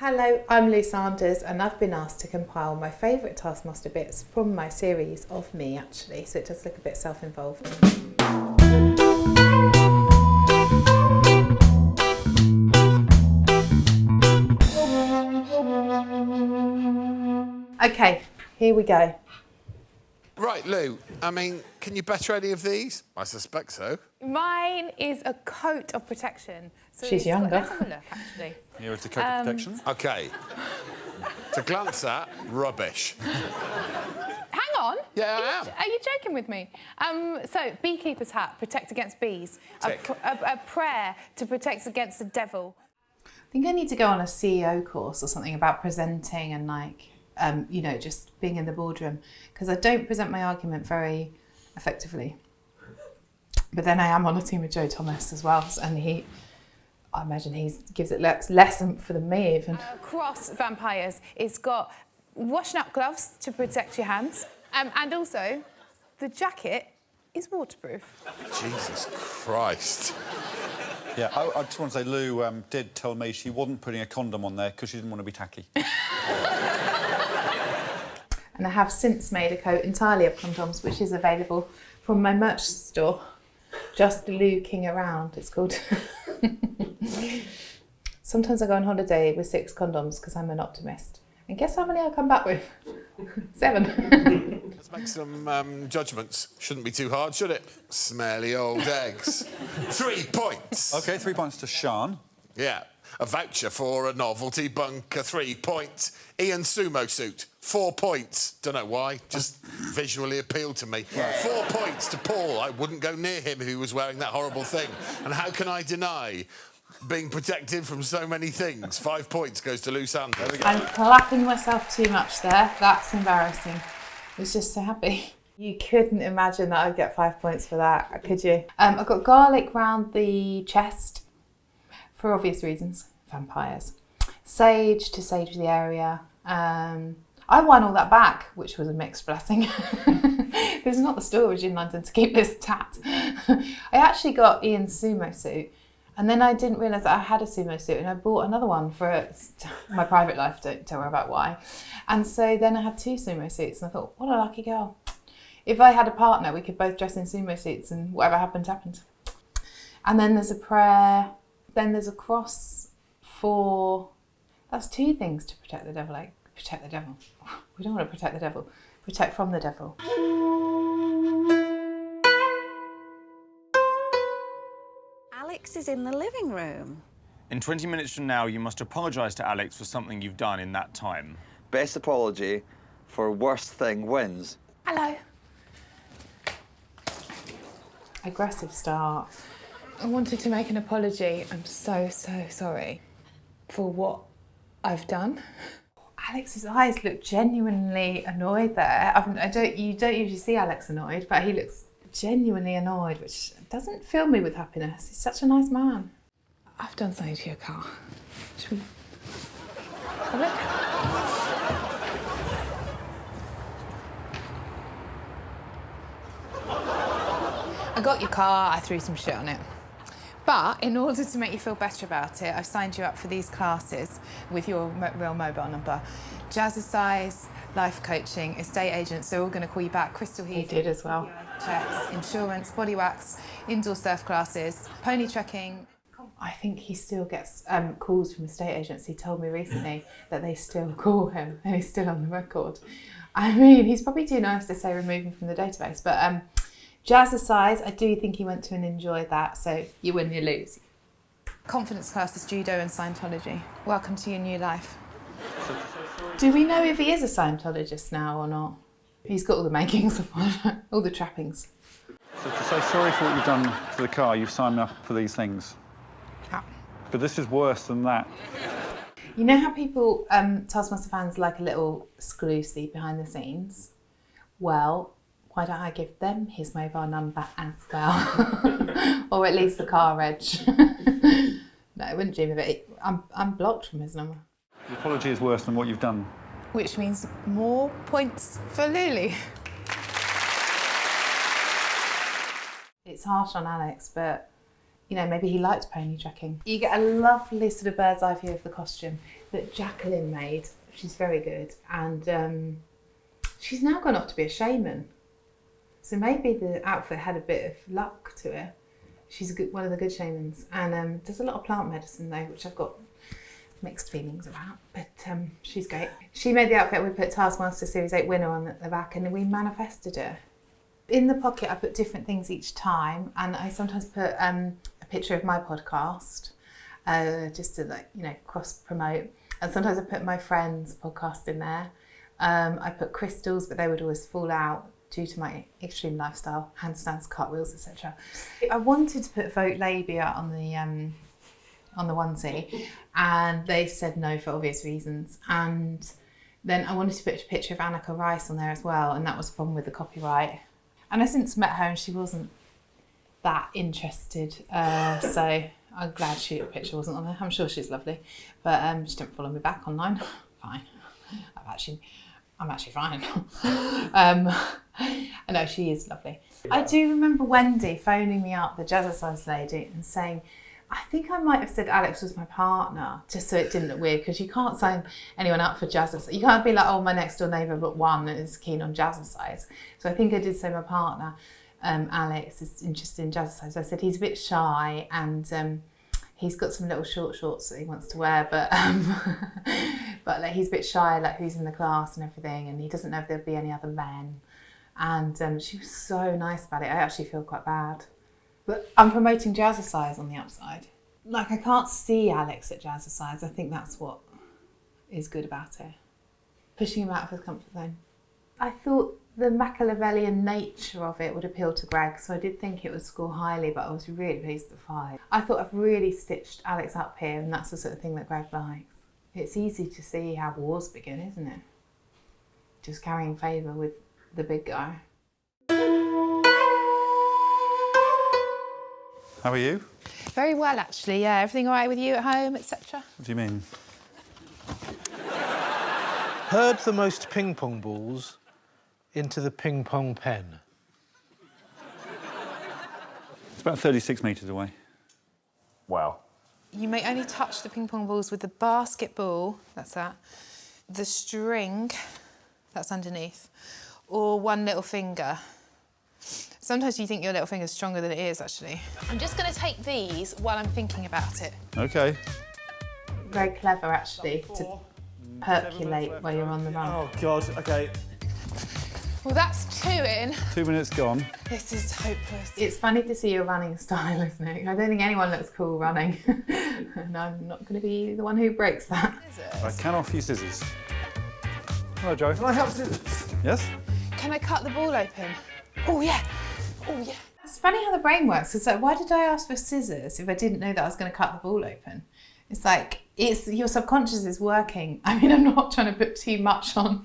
Hello, I'm Lou Sanders and I've been asked to compile my favourite Taskmaster bits from my series of me actually, so it does look a bit self-involved. Okay, here we go. Right, Lou, I mean, can you better any of these? I suspect so. Mine is a coat of protection. So She's younger. Let's have a look, actually. Here is the coat of protection. OK. To glance at, rubbish. Hang on. Yeah, I am. Are you joking with me? So, beekeeper's hat, protect against bees. Tick. A prayer to protect against the devil. I think I need to go on a CEO course or something about presenting and you know, just being in the boardroom, because I don't present my argument very effectively. But then I am on a team with Joe Thomas as well, and I imagine he gives it less for than me even. Cross vampires. It's got washing up gloves to protect your hands, and also the jacket is waterproof. Jesus Christ. Yeah, I just want to say Lou did tell me she wasn't putting a condom on there because she didn't want to be tacky. And I have since made a coat entirely of condoms, which is available from my merch store. Just Luking Around, it's called. Sometimes I go on holiday with 6 condoms because I'm an optimist. And guess how many I come back with? 7. Let's make some judgments. Shouldn't be too hard, should it? Smelly old eggs. 3 points. OK, 3 points to Sean. Yeah. A voucher for a novelty bunker, 3 points. Ian sumo suit, 4 points. Don't know why, just visually appealed to me. 4 points to Paul. I wouldn't go near him who was wearing that horrible thing. And how can I deny being protected from so many things? 5 points goes to Lou Sanders. There we go. I'm clapping myself too much there. That's embarrassing. I was just so happy. You couldn't imagine that I'd get 5 points for that, could you? I've got garlic round the chest, for obvious reasons. Vampires. Sage to sage the area. I won all that back, which was a mixed blessing. There's not the storage in London to keep this tat. I actually got Ian's sumo suit, and then I didn't realise that I had a sumo suit, and I bought another one for my private life, don't worry about why. And so then I had 2 sumo suits, and I thought, what a lucky girl. If I had a partner, we could both dress in sumo suits, and whatever happened, happened. And then there's a prayer, then there's a cross for... That's 2 things to protect the devil, like, protect the devil. We don't want to protect the devil. Protect from the devil. Alex is in the living room. In 20 minutes from now, you must apologise to Alex for something you've done in that time. Best apology for worst thing wins. Hello. Aggressive start. I wanted to make an apology. I'm so sorry for what I've done. Alex's eyes look genuinely annoyed there. You don't usually see Alex annoyed, but he looks genuinely annoyed, which doesn't fill me with happiness. He's such a nice man. I've done something to your car. Should we have a look? I got your car, I threw some shit on it. But in order to make you feel better about it, I've signed you up for these classes with your real mobile number. Jazzercise, life coaching, estate agents, they're all going to call you back. Crystal Heath. He did as well. Checks, insurance, body wax, indoor surf classes, pony trekking. I think he still gets calls from estate agents. He told me recently that they still call him and he's still on the record. I mean, he's probably too nice to say remove him from the database, but Jazzercise, I do think he went to and enjoyed that, so you win, you lose. Confidence classes, judo and Scientology. Welcome to your new life. Do we know if he is a Scientologist now or not? He's got all the makings of one, all the trappings. So to say sorry for what you've done to the car, you've signed me up for these things. Yeah. But this is worse than that. You know how people, Taskmaster fans, like a little exclusive behind the scenes? Well, why don't I give them his mobile number as well? Or at least the car reg. No, I wouldn't dream of it. I'm blocked from his number. The apology is worse than what you've done. Which means more points for Lulu. It's harsh on Alex, but you know, maybe he liked pony trekking. You get a lovely sort of bird's eye view of the costume that Jacqueline made. She's very good. And she's now gone off to be a shaman. So maybe the outfit had a bit of luck to it. She's one of the good shamans. And does a lot of plant medicine though, which I've got mixed feelings about. But she's great. She made the outfit. We put Taskmaster Series 8 winner on at the back and we manifested it. In the pocket, I put different things each time. And I sometimes put a picture of my podcast just to, like, you know, cross-promote. And sometimes I put my friend's podcast in there. I put crystals, but they would always fall out due to my extreme lifestyle, handstands, cartwheels, etc. I wanted to put Vote Labia on the onesie, and they said no for obvious reasons. And then I wanted to put a picture of Annika Rice on there as well, and that was the problem with the copyright. And I since met her, and she wasn't that interested, so I'm glad the picture wasn't on there. I'm sure she's lovely, but she didn't follow me back online. Fine, I'm actually fine. I know she is lovely. I do remember Wendy phoning me up, the jazzercise lady, and saying, I think I might have said Alex was my partner, just so it didn't look weird, because you can't sign anyone up for jazzercise. You can't be like, oh, my next door neighbour but one is keen on jazzercise. So I think I did say my partner, Alex, is interested in jazzercise. I said he's a bit shy and he's got some little short shorts that he wants to wear, but but like, he's a bit shy, like who's in the class and everything, and he doesn't know if there'll be any other men. And she was so nice about it. I actually feel quite bad. But I'm promoting jazzercise on the upside. Like, I can't see Alex at jazzercise. I think that's what is good about it. Pushing him out of his comfort zone. I thought the Machiavellian nature of it would appeal to Greg, so I did think it would score highly, but I was really pleased at 5. I thought I've really stitched Alex up here, and that's the sort of thing that Greg likes. It's easy to see how wars begin, isn't it? Just carrying favour with the big guy. How are you? Very well, actually, yeah. Everything all right with you at home, etc.? What do you mean? Herd the most ping pong balls into the ping pong pen. It's about 36 metres away. Wow. You may only touch the ping pong balls with the basketball, that's that, the string, that's underneath, or one little finger. Sometimes you think your little finger's stronger than it is, actually. I'm just going to take these while I'm thinking about it. OK. Very clever, actually, to percolate while you're on the run. Oh, God, OK. Well, that's 2 in. 2 minutes gone. This is hopeless. It's funny to see your running style, isn't it? I don't think anyone looks cool running. And I'm not going to be the one who breaks that. I can offer you scissors. Hello, Joe. Can I have scissors? Yes? Can I cut the ball open? Oh, yeah. Oh, yeah. It's funny how the brain works. It's like, why did I ask for scissors if I didn't know that I was going to cut the ball open? It's like, your subconscious is working. I mean, I'm not trying to put too much on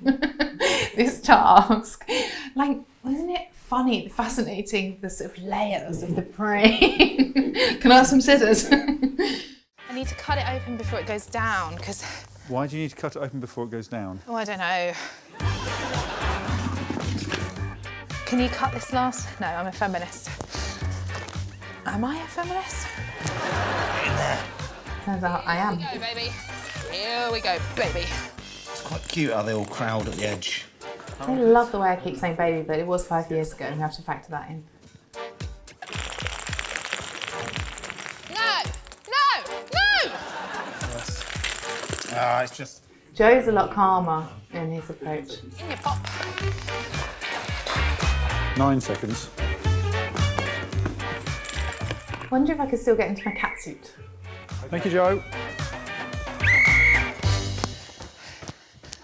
this task. Like, isn't it funny, fascinating, the sort of layers of the brain? Can I have some scissors? I need to cut it open before it goes down, because... Why do you need to cut it open before it goes down? Oh, I don't know. Can you cut this last? No, I'm a feminist. Am I a feminist? In there. Turns out I am. Here we go, baby. Here we go, baby. It's quite cute how they all crowd at the edge. I love the way I keep saying baby, but it was 5 years ago, and you have to factor that in. No! No! No! Ah, it's just... Joe's a lot calmer in his approach. In your pop. 9 seconds. Wonder if I could still get into my cat suit. Thank you, Joe.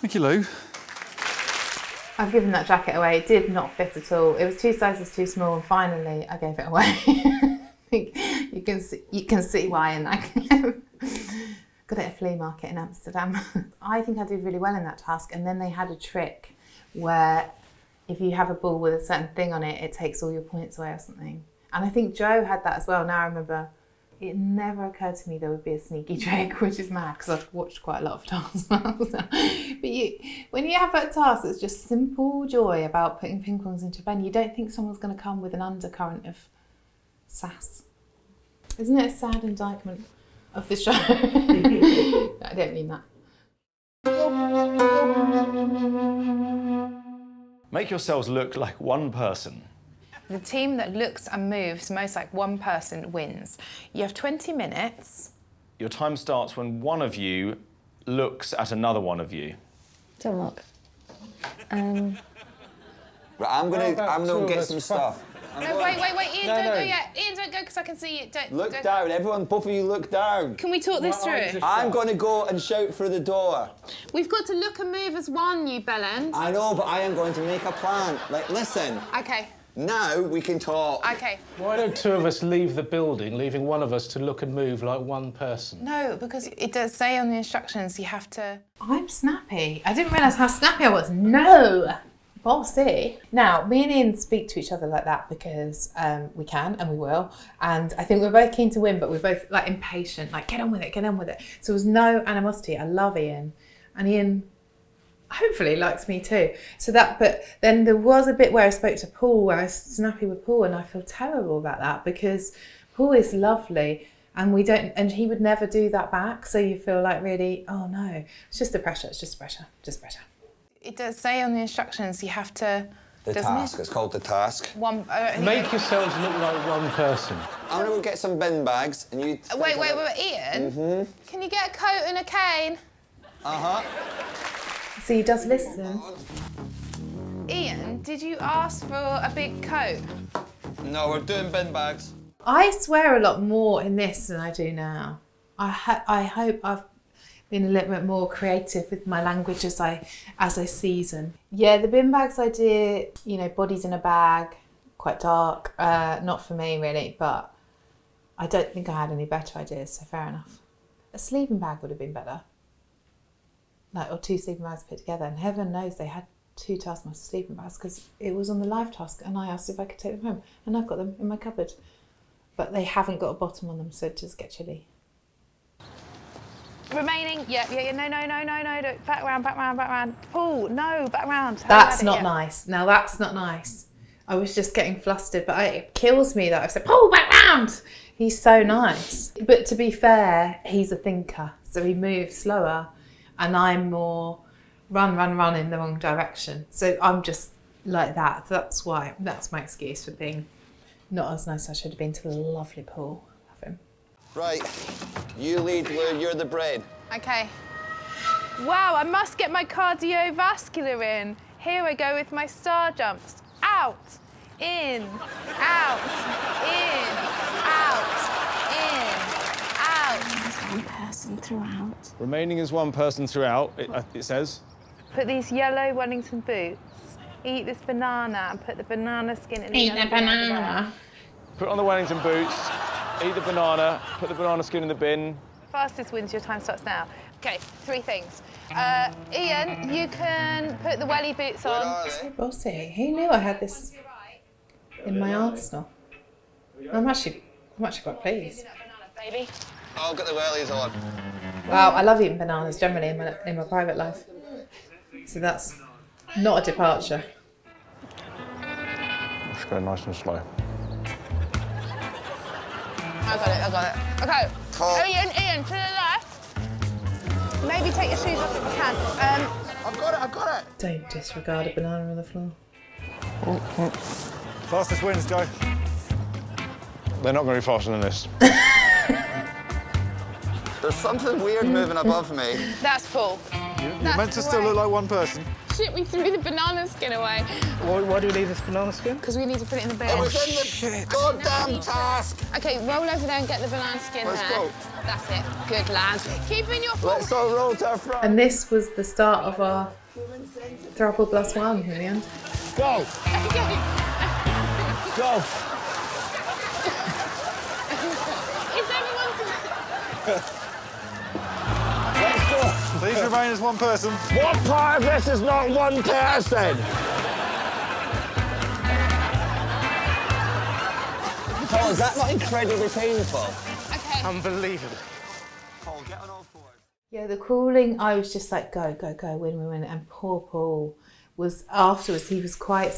Thank you, Lou. I've given that jacket away. It did not fit at all. It was 2 sizes too small, and finally I gave it away. you can see why in that. Got it at a flea market in Amsterdam. I think I did really well in that task, and then they had a trick where if you have a ball with a certain thing on it, it takes all your points away or something. And I think Joe had that as well. Now I remember, it never occurred to me there would be a sneaky trick, which is mad because I've watched quite a lot of Taskmasters. But when you have a task that's just simple joy about putting ping pongs into a pen, you don't think someone's going to come with an undercurrent of sass. Isn't it a sad indictment of the show? No, I don't mean that. Make yourselves look like one person. The team that looks and moves most like one person wins. You have 20 minutes. Your time starts when one of you looks at another one of you. Don't look. Right, I'm gonna get some stuff. No, wait, Ian, don't go yet. Ian, don't go because I can see you. Look down, everyone, both of you look down. Can we talk this through? I'm gonna go and shout through the door. We've got to look and move as one, you bellend. I know, but I am going to make a plan. Like, listen. Okay. Now we can talk. Okay. Why don't two of us leave the building, leaving one of us to look and move like one person? No, because it does say on the instructions you have to... I'm snappy. I didn't realise how snappy I was. No! Bossy. Now, me and Ian speak to each other like that because we can and we will. And I think we're both keen to win, but we're both like impatient, like get on with it, get on with it. So there was no animosity. I love Ian. And Ian hopefully likes me too. So that, but then there was a bit where I spoke to Paul, where I was snappy with Paul, and I feel terrible about that because Paul is lovely and we don't, and he would never do that back. So you feel like really, oh no, it's just the pressure, it's just pressure, just pressure. It does say on the instructions you have to... The task, it's called the task. Make yourselves look like one person. I'm gonna go get some bin bags and you... Wait, Ian? Mm-hmm. Can you get a coat and a cane? Uh-huh. So he does listen. Ian, did you ask for a big coat? No, we're doing bin bags. I swear a lot more in this than I do now. I hope I've been a little bit more creative with my language as I season. Yeah, the bin bags idea, you know, bodies in a bag, quite dark, not for me really, but I don't think I had any better ideas, so fair enough. A sleeping bag would have been better. Like, or two sleeping bags put together, and heaven knows they had two Taskmaster sleeping bags because it was on the live task and I asked if I could take them home and I've got them in my cupboard. But they haven't got a bottom on them, so it does get chilly. Remaining, yeah, no, back round. Paul, no, back round. That's not nice. Now that's not nice. I was just getting flustered, but it kills me that I've said, Paul, back round! He's so nice. But to be fair, he's a thinker, so he moves slower and I'm more run in the wrong direction. So I'm just like that. That's why, that's my excuse for being not as nice as I should have been to the lovely Paul. Love him. Right, you lead, Lou, you're the brain. Okay. Wow, I must get my cardiovascular in. Here I go with my star jumps. Out, in, out, in, out, One person throughout. Remaining as one person throughout, it says. Put these yellow Wellington boots. Eat this banana and put the banana skin in the Eat the banana. Put on the Wellington boots, eat the banana, put the banana skin in the bin. Fastest wins, your time starts now. Okay, 3 things. Ian, you can put the welly boots on. So bossy. Who knew I had this in my arsenal? I'm actually quite pleased. Baby. I'll get the wellies on. Wow, I love eating bananas generally in my private life. So that's not a departure. Just go nice and slow. I got it. Okay. Cool. Ian, to the left. Maybe take your shoes off if you can. I've got it. Don't disregard a banana on the floor. Fastest wins, go. They're not going to be faster than this. There's something weird moving above me. That's Paul. You're meant to still look like one person. Shit, we threw the banana skin away. Why do we need this banana skin? Because we need to put it in the bin. It was in the goddamn task. Okay, roll over there and get the banana skin Let's there. go. That's it. Good lad. Keeping your foot. Let's all roll to our front. And this was the start of our throuple plus one in the end. Go! Go! Is everyone... Let's go! Please remain as one person. What part of this is not one person? Paul, is that not incredibly painful? Okay. Unbelievable. Paul, get on all fours. Yeah, the crawling, I was just like, go, win. And poor Paul was, afterwards, he was quite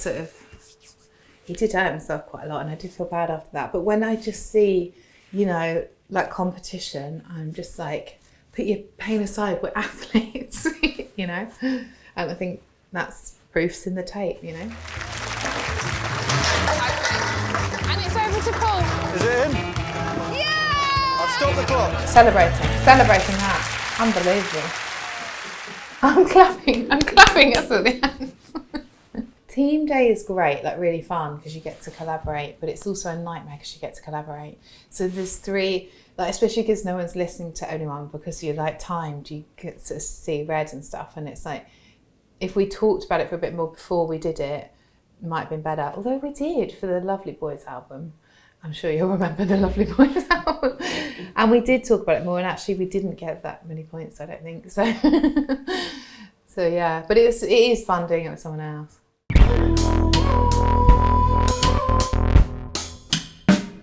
he did hurt himself quite a lot and I did feel bad after that. But when I just see you know, like competition, I'm just like, put your pain aside, we're athletes, you know? And I think that's proofs in the tape, you know? And it's over to Paul. Is it in? Yeah! I've stopped the clock. Celebrating that. Unbelievable. I'm clapping us at the end. Team day is great, like really fun because you get to collaborate, but it's also a nightmare because you get to collaborate. So there's three, like especially because no one's listening to anyone because you're like timed, you get to see red and stuff, and it's like if we talked about it for a bit more before we did it, it might have been better. Although we did for the Lovely Boys album. I'm sure you'll remember the Lovely Boys album. And we did talk about it more, and actually we didn't get that many points, I don't think. So so yeah, but it is fun doing it with someone else.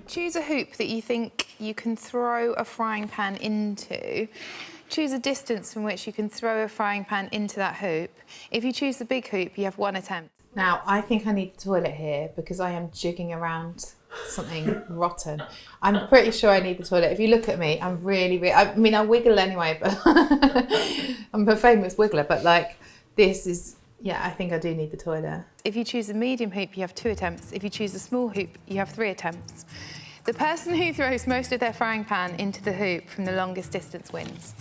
Choose a hoop that you think you can throw a frying pan into. Choose a distance from which you can throw a frying pan into that hoop. If you choose the big hoop, you have 1 attempt. Now, I think I need the toilet here because I am jigging around something rotten. I'm pretty sure I need the toilet. If you look at me, I'm really I mean, I wiggle anyway, but I'm a famous wiggler, but like this is, yeah, I think I do need the toilet. If you choose a medium hoop, you have 2 attempts. If you choose a small hoop, you have 3 attempts. The person who throws most of their frying pan into the hoop from the longest distance wins.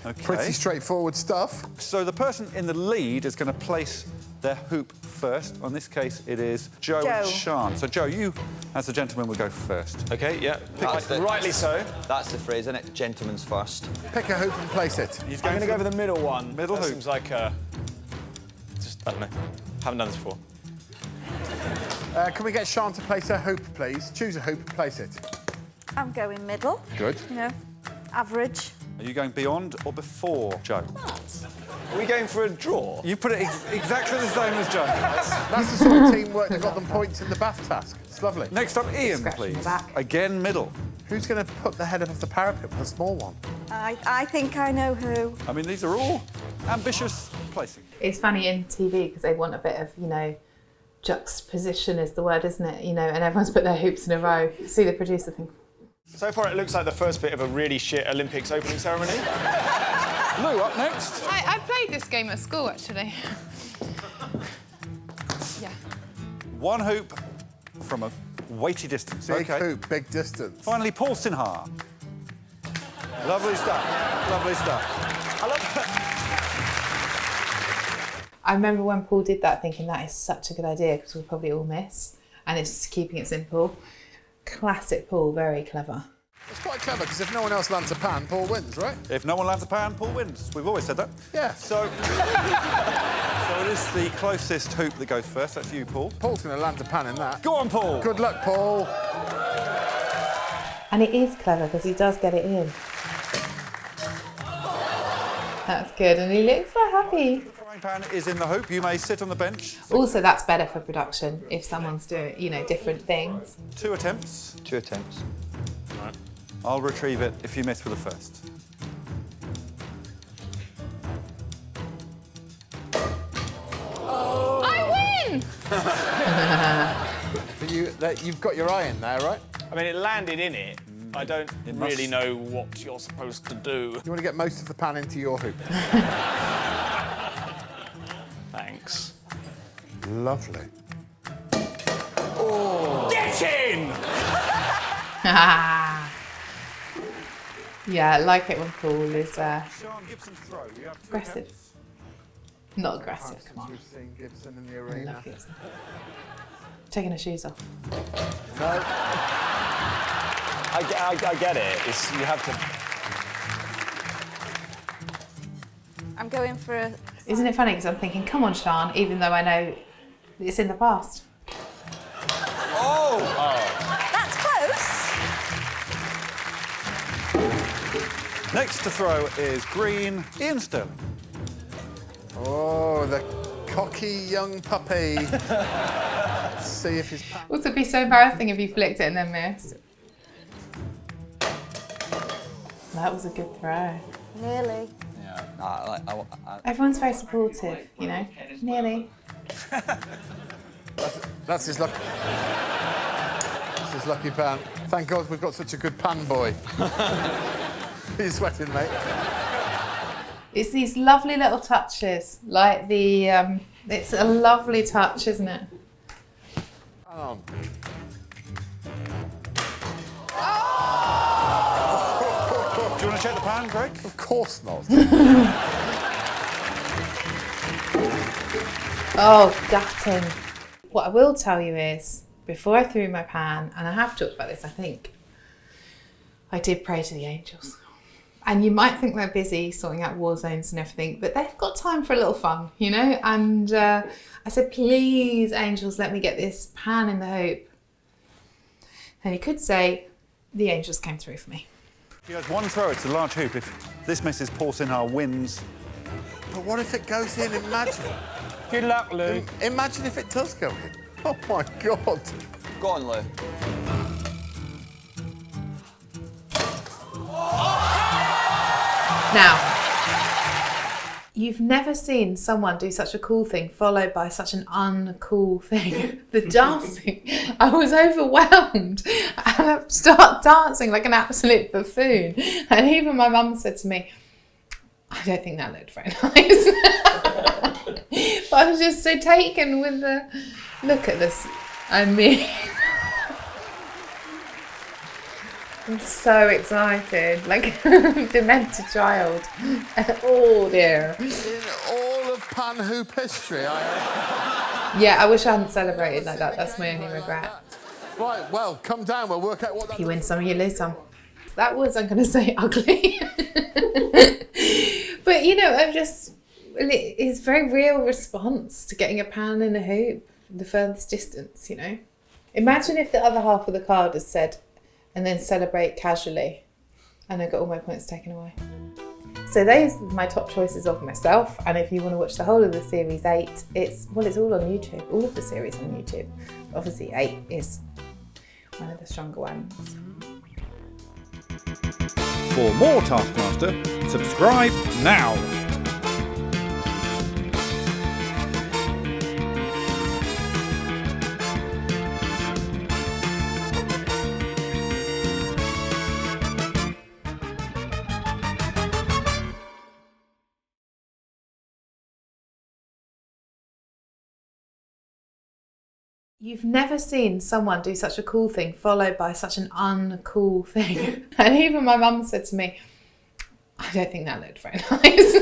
Okay. Pretty straightforward stuff. So the person in the lead is going to place their hoop first. On this case, it is Joe and Sian. So Joe, you, as the gentleman, will go first. OK, yeah. Rightly so. That's the phrase, isn't it? Gentleman's first. Pick a hoop and place it. I'm going to go for the middle one. Middle hoop. Seems like just, I don't know. Haven't done this before. Can we get Sian to place her hoop, please? Choose a hoop and place it. I'm going middle. Good. You know, average. Are you going beyond or before Joe? Are we going for a draw? You put it exactly the same as Joe. That's the sort of teamwork that got them points in the BAFTA task. It's lovely. Next up, Ian, Scratch please. in the back. Again, middle. Who's going to put the head above the parapet with a small one? I think I know who. I mean, these are all ambitious placing. It's funny in TV because they want a bit of, you know, juxtaposition is the word, isn't it? You know, and everyone's put their hoops in a row. You see the producer think. So far, it looks like the first bit of a really shit Olympics opening ceremony. Lou, up next. I played this game at school, actually. Yeah. 1 hoop from a weighty distance. Big OK. hoop, big distance. Finally, Paul Sinha. Lovely stuff. Lovely stuff. I love that. I remember when Paul did that thinking that is such a good idea because we'll probably all miss, and it's just keeping it simple. Classic Paul, very clever. It's quite clever because if no one else lands a pan, Paul wins, right? If no one lands a pan, Paul wins. We've always said that. Yeah. So it is the closest hoop that goes first. That's you, Paul. Paul's going to land a pan in that. Go on, Paul. Good luck, Paul. And it is clever because he does get it in. That's good, and he looks so happy. The frying pan is in the hoop. You may sit on the bench. Also, that's better for production if someone's doing, you know, different things. 2 attempts. 2 attempts. Right. I'll retrieve it if you miss with the first. I win! But you've got your eye in there, right? I mean, it landed in it. I don't really know what you're supposed to do. You want to get most of the pan into your hoop. Thanks. Lovely. Oh. Get in! Yeah, I like it when Paul is Sian Gibson's throw. You have 2 aggressive. attempts. Not aggressive, come on. We've seen Gibson in the I arena. love Gibson. Taking her shoes off. No. I get it. You have to... I'm going for a... Isn't it funny? Because I'm thinking, come on, Sian, even though I know it's in the past. Oh! That's close. Next to throw is green, Ian Sterling. Oh, the cocky young puppy. Let's see if his pan... Also, it'd be so embarrassing if you flicked it and then missed. That was a good throw. Nearly. Yeah. Everyone's very supportive, you know. Nearly. That's his luck. Mrs. Lucky Pan. Thank God we've got such a good pan boy. Are you sweating, mate? It's these lovely little touches, like the, it's a lovely touch, isn't it? Hang on. Do you want to check the pan, Greg? Of course not. Oh, gutting. What I will tell you is, before I threw my pan, and I have talked about this, I think, I did pray to the angels. And you might think they're busy sorting out war zones and everything, but they've got time for a little fun, you know? And I said, please, angels, let me get this pan in the hoop. And you could say, the angels came through for me. He has one throw, it's a large hoop. If this misses, Paul Sinha wins. But what if it goes in? Imagine. Good luck, Lou. Imagine if it does go in. Oh, my God. Go on, Lou. Now, you've never seen someone do such a cool thing followed by such an uncool thing. The dancing, I was overwhelmed and I start dancing like an absolute buffoon. And even my mum said to me, I don't think that looked very nice. But I was just so taken with the, look at this, I mean, I'm so excited, like a demented child. Oh dear. In all of pan hoop history, Yeah, I wish I hadn't celebrated like that. That's my only regret. Right, well, come down, we'll work out what that... You win some, you lose some. That was, I'm going to say, ugly. But, you know, it's a very real response to getting a pan in a hoop, the furthest distance, you know. Imagine if the other half of the card has said, and then celebrate casually, and I got all my points taken away. So those are my top choices of myself, and if you want to watch the whole of the series 8, it's all on YouTube, all of the series on YouTube. Obviously 8 is one of the stronger ones. For more Taskmaster, subscribe now. You've never seen someone do such a cool thing followed by such an uncool thing. And even my mum said to me, I don't think that looked very nice.